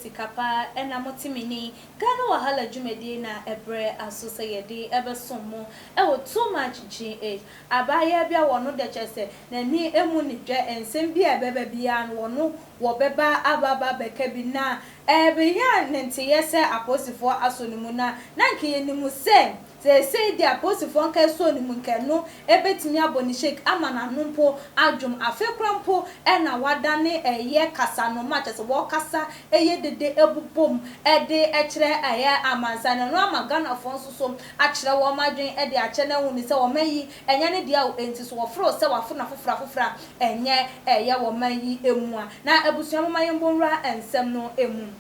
sikapa ena motimini Ghana wahala dwumadi na ebre aso sayede ebesomo wo too much GH abaya bia wono de chese na ni emu ni dwe ensem bia beba bia no wono wo beba ababa beka bi na ebe ya nte yese aposifo aso ni mu na nka ni mu se say the apostle nka so ni mu nka no ebetimi aboni shake amana numpo adwum afekrampo na wadane eye kasa no ma chese wo kasa eye dede ebubom ede ekire eye amansa no amagana fonso so akire wo madwen ede ache na hu ni se wo mayi enye ne dia enti so wo fro se wafo na fofra enye eye wo mayi emu a na ebusuam mayembonra ensem no emu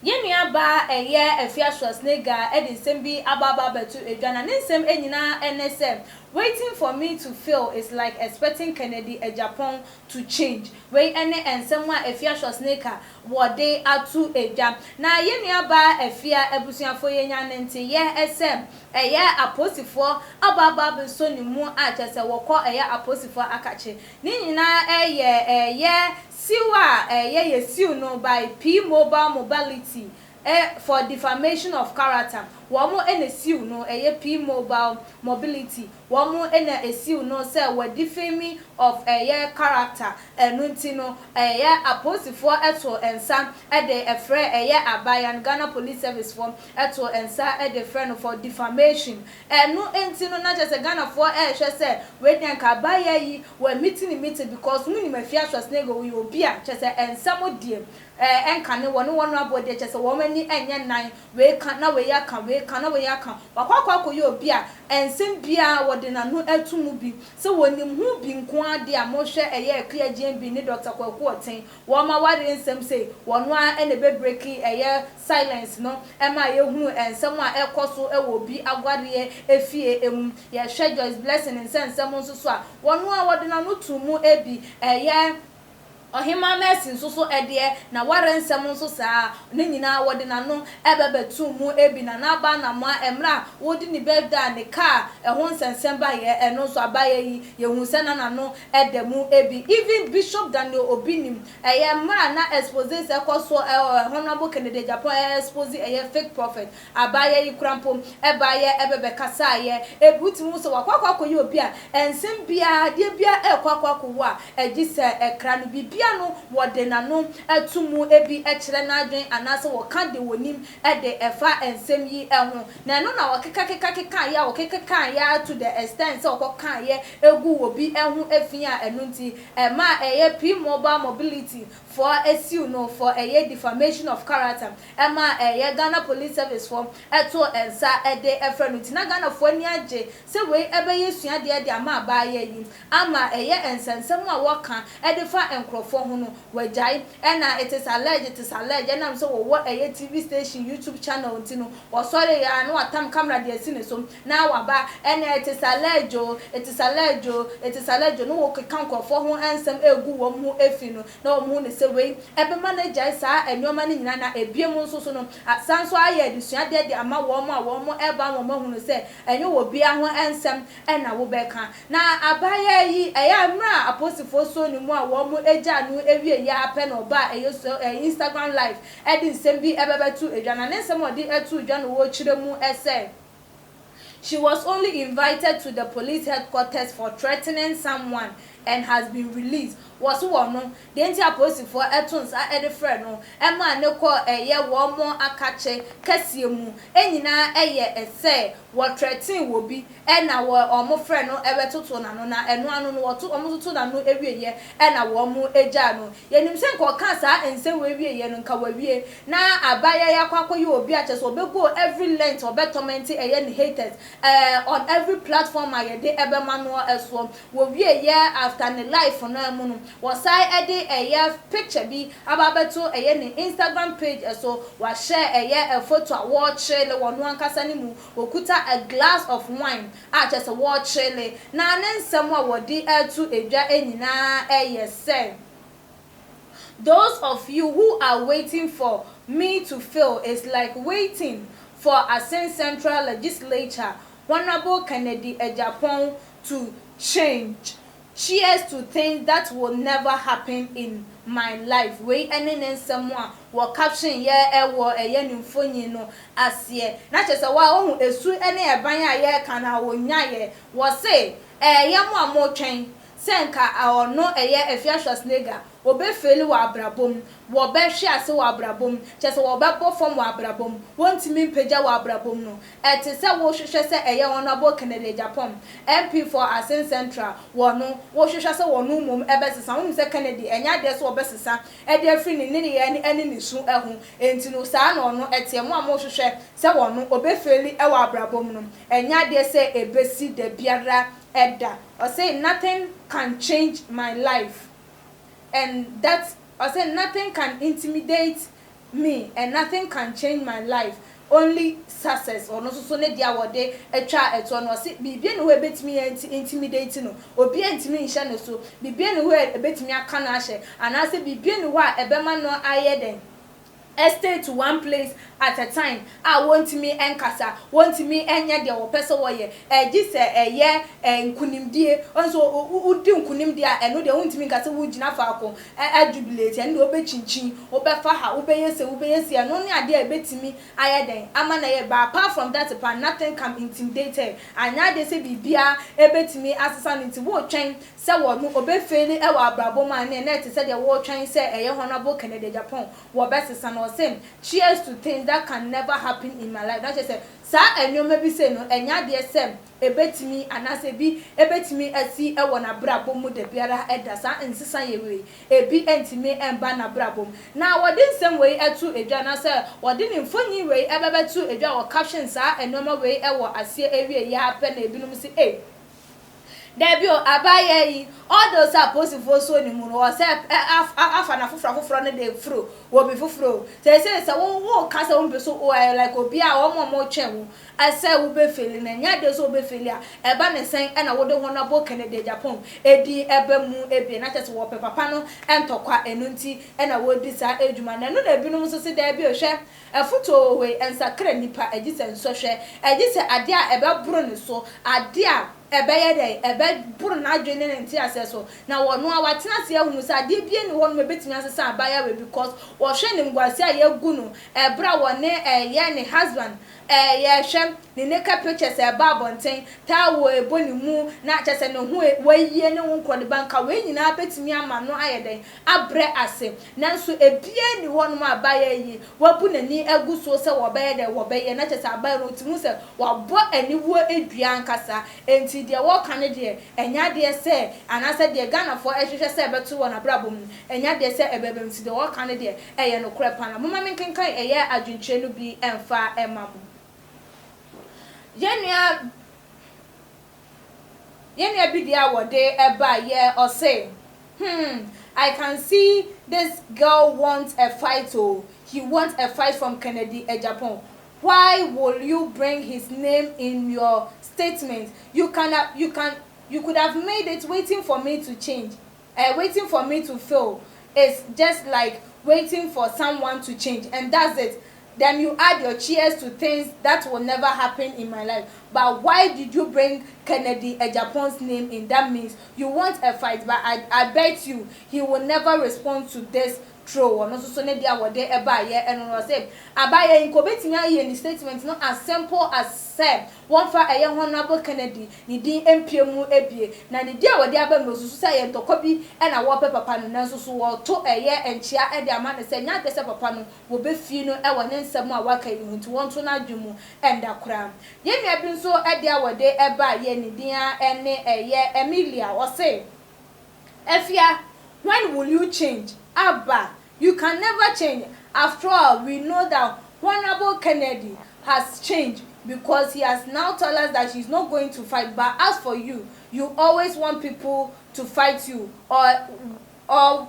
Yenu ba eye Afia Schwarz nsem bi ababa betu edwana nsem enyina NSM waiting for me to fail is like expecting Kennedy Agyapong to change we ene ensem wa Afia Schwarz wode atu edwa na yenu ba Afia ebusuafo yenya nte ye SM eye aposifo ababa be so ni mu a chese wokọ eye aposifo akache ni nyina eye siwa ye siu no by P0lice for defamation of character womo ene siu no P0lice womo ene esiu no say we defaming of character enunti no aposifo eto ensa de efre abayan Ghana Police Service form eto ensa de friend for defamation enu enti no na just Ghana for hwe say we den ka abaya yi we meeting because muni Afia Schwarz we obi a just ensa modie enka ne wono abode just wo mani enye nan we kan na we yaka we kan na we yaka wakwakwa yo obi a ensem bia wode na no atumu bi se wonim hu bi nko ade a mo hwe Accusations bi ni Dr. Kwaku Oten wo ma wade ensem say wono a ene be breaki silence no ema ye hu ensem a ekoso ewo bi agware efie emu ye hwe Joyce blessing ensem nso so a wono a wode na no tumu ebi ohima mercy nso ede na warensem nso saa ne nyina wode na no ebebetu mu ebi na aba na ma emra wodi ni birthday ne car ehon sensem ba ye eno so abaye yi ye hu se na no ede mu ebi even Bishop Daniel Obinim eye mra na expose se koso honorable Kennedy Agyapong expose fake prophet abaye yi krampo ebaye ebebe kasa ye ebuti mu so wakwakwa yi obi a ensem bia de bia ekwakwa wa egise ekra no bi no wode na no atumu ebi ekire na adwen anase wo ka de wonim ede efa ensem yi eho na no na wakeka ya wakeka ya to the extent so okoka ye egu obi eho efia enunti ma P0lice for esiu no for defamation of character ma Ghana Police Service form eto ensa ede efrenuti na Ghana fo ani age se we ebe yesua de ama abaaye yi ama ensensem a woka ede fa enkrofo hono wajai ena it is alleged na so wo TV station YouTube channel ntino wo sorry ya no atam camera de asine so na waba ena it is alleged no wo kan krofo ho ensem egu wo mu efi no na wo mu ne se we ebe manager sa enoma ne nyina na ebiem nso so no asanso aye adusua de ama wo mo eba wo ma hunu se enyo wo bia ho ensem ena wo beka na abaya yi mra aposifo so ni mu a wo mo eja no ewie ya ape no ba Instagram live edi nsem bi ebebetu edwana ne nsem odi etu edwana wo chire mu ese she was only invited to the police headquarters for threatening someone and has been released was one the apostle etons ede friend no ema ne ko wo mo akache kasie mu enyina ese wo threaten wo bi na wo omo friend no ebetoto na no na eno anu no wo to omo toto na no ewieye na wo mo eja no yenim se nko ka sa ense wo ewieye no nka wo wie na abaya yakwakwa ye obi ache so obego every length obetomenti ne haters on every platform ayede ebe manual eso wo wieye after the life no emu no was I a picture be ababeto ne Instagram page so wa share a photo a watch le wonu ankasa ni mu okuta a glass of wine just a watch le na nensem a wodi etu edwa enyina say those of you who are waiting for me to fail is like waiting for Assin Central Legislature Honorable Kennedy Agyapong to change. Cheers to things that will never happen in my life. We any someone wo caption ye ewo eye nimfonyi no ase na chese wa ohun esu ene eban a ye kan na wo nyaye wo say ye mo amotwen senka ono eye Afia Schwarz obe feli wa abrabom wo be hwe ase wa abrabom chese wo be bofom wa abrabom wontimi mpagya wa abrabom no etese wo hwehwe se eye honorable Kennedy Agyapong MP for Asen Central wo no wo hwehwe se wo no mom ebesesa wo se Kennedy enya de so obesesa e de afri ni ye ni eni ni su ehu enti no sa na ono etie mo hwehwe se wo no obe feli e wa abrabom no enya de se ebesi de biara edda or say nothing can change my life. And that's I said nothing can intimidate me and nothing can change my life. Only success or no so ne dia wode etwa eto no se bibia ne ho ebetimi intimidate no obi antimi nhye no so bibia ne ho ebetimi aka na ahye anase bibia ne ho a ebema no ayeden stay to one place at a time. I want me enkasa, want me enya de wo pese wo ye. Gise eye nkunimdie. Onso udi nkunimdie a eno de want me nkasa wo gina fa akọ jubilate eno obe chinchin, obe fa ha, obe yese eno ne ade ebetimi ayeden. Ama na ye ba apart from that nothing can intimidate her. Anya de se bibia ebetimi asesa nti wo twen se wo no obe feli e wa abrabom ane na te se de wo twen se eye honorable Kennedy Agyapong wo besesa no same. Cheers to things that can never happen in my life. That just say sa enyoma bi say no enya de sem ebetimi anase bi ebetimi asi e wona brabom mu de biara eda sa nsisa yewe ebi entimi emba na brabom na wodi nsem we etu edwa na say wodi ni mfonyi we ebebetu edwa wo caption sa enyoma we e wo ase ewie ya pe na ebinum si Debio abaye all those are possible so ni mu no say afa na fufra ne de fro wo be fufro say wo kasa wo be so like obi a wo mo twen I say wo be feli na nya de so be feli a eba ne sen e na wo de honorable Kennedy Agyapong edi eba mu ebi na chese wo papa no entokwa enunti e na wo di sa edwuma na no na binum so se debio hwe efuto we ensakra nipa agise nso hwe agise ade a ebe bro ne so ade a ebeye dey ebe buru na adwene ne nti aseso na wono a watena se ahunu sa de bie ne wono betimi asesa abaya we because wo hwe ne ngwase a yegu no ebra wone ye ne husband ye hwe ne neka pictures e ba bonten ta wo eboni mu na chese ne ho wayiye ne wonkro de banka we nyina betimi ama no ayeden abre ase nanso ebie ne wono abaya yi wabu nani egu so se wo beye dey wo beye na chese abaya no timu se wabo aniwo edua nkasa enti de wo kan de enya de se anase de Ghana for ehwehwe se beto wo na brabom enya de se ebebem ti de wo kan de eye no kure pana mama menkenkan eye adwuntwe no bi emfa emabo yenua bi dia wo de eba ye o say I can see this girl wants a fight. Oh, he wants a fight from Kennedy Agyapong. Why will you bring his name in your statement? You could have made it waiting for me to change. Waiting for me to fail. It's just like waiting for someone to change, and that's it. Then you add your cheers to things that will never happen in my life. But why did you bring Kennedy Agyapong's name in? That means you want a fight, but I bet you he will never respond to this throw. No so ne dia wode eba ye eno no say abaye nko betimia ye ni statement no as simple as say one fa eye honorable Kennedy ni din empiemu ebie na ni dia wode aba no so say ye ntokwa bi e na wo papa no nanso so wo to eye enchia e de ama ne say nya de say papa no wo be fi no e wo ne nsam a waka yi nti won to na dwemu enda kra ye nua bi nso e de wode eba ye ni din ene eye Emilia wo say Afia, when will you change? Abba, you can never change. After all, we know that Honorable Kennedy has changed because he has now told us that she's not going to fight. But as for you, you always want people to fight you or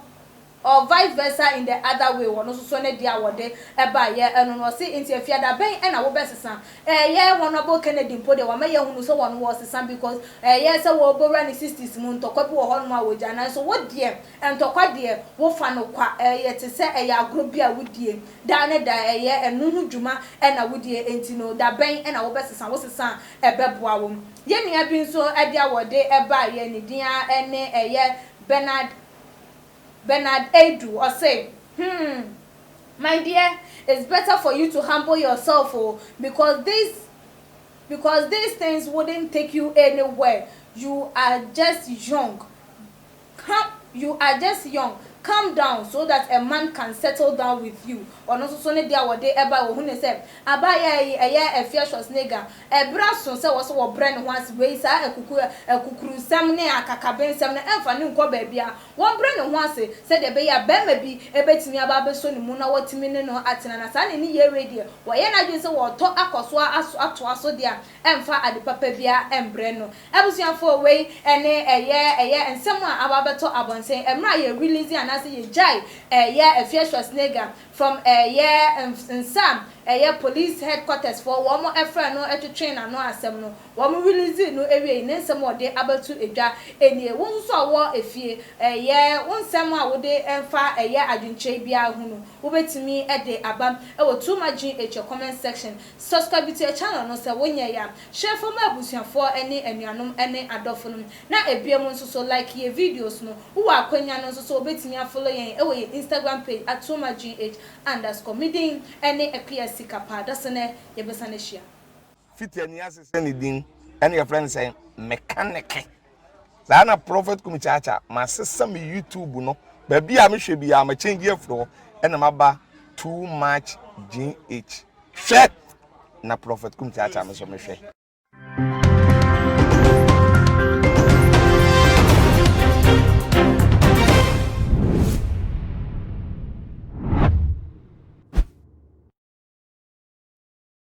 vice versa in the other way. One also so ne dia wode eba ye eno no se nti Afia da ben e na wo besesa ye Honorable Kennedy mpo de wa ma ye hunu so won wo sesa because ye se wo bora ni 60s mu ntokwa bi wo ho no wo gya na so wo de ntokwa de wo fa no kwa ye te se ye agro bi a wo die da ne da ye enu hu dwuma e na wo die enti no da ben e na wo besesa wo sesa ebeboa wo ye nua bi nso e dia wode eba ye ni dia ene ye Bernard Edu or say my dear, it's better for you to humble yourself, because these things wouldn't take you anywhere. You are just young. You are just young. Calm down so that a man can settle down with you. Or not so dia wo de eba wo hune se abaya Afia Schwarz nigga e braso se wo so wo bre ne ho ase we sa ekukuru sam ne akakaben sam ne emfa ne nko ba bia wo bre ne ho ase se de be ya ba ma bi ebetimi aba be so ne mu na wotimi ne no atena na sa ne ni ye ready wo ye na dwe se wo to akoso ato aso dia emfa ade papa bia embre no ebusuafo we ene eye ensem a aba beto abonsen emra ye release anase ye jai Afia Schwarz nigga from Sam police headquarters for one more effort no to train and no asem no one release no area in some more they able to edwa enie won so wo efie won sem a wo de emfa adwinche bia hu no wo betimi de abam wo too much in comment section subscribe to your channel no se wonye ya share for my abusuafo ene anuanom ene adofo no na ebiem nso so like ye videos no wo akwanya no nso so betimi follow yen ye Instagram page @tomagh_meeting ene APS kapa dasene yebesane hia fiti ani asese ne din ene your friend say mechanic na prophet kumichacha ma sesa me YouTube no ba bia me hwe bia ma change afro ene maba too much gh hwe na prophet kumichacha me so me hwe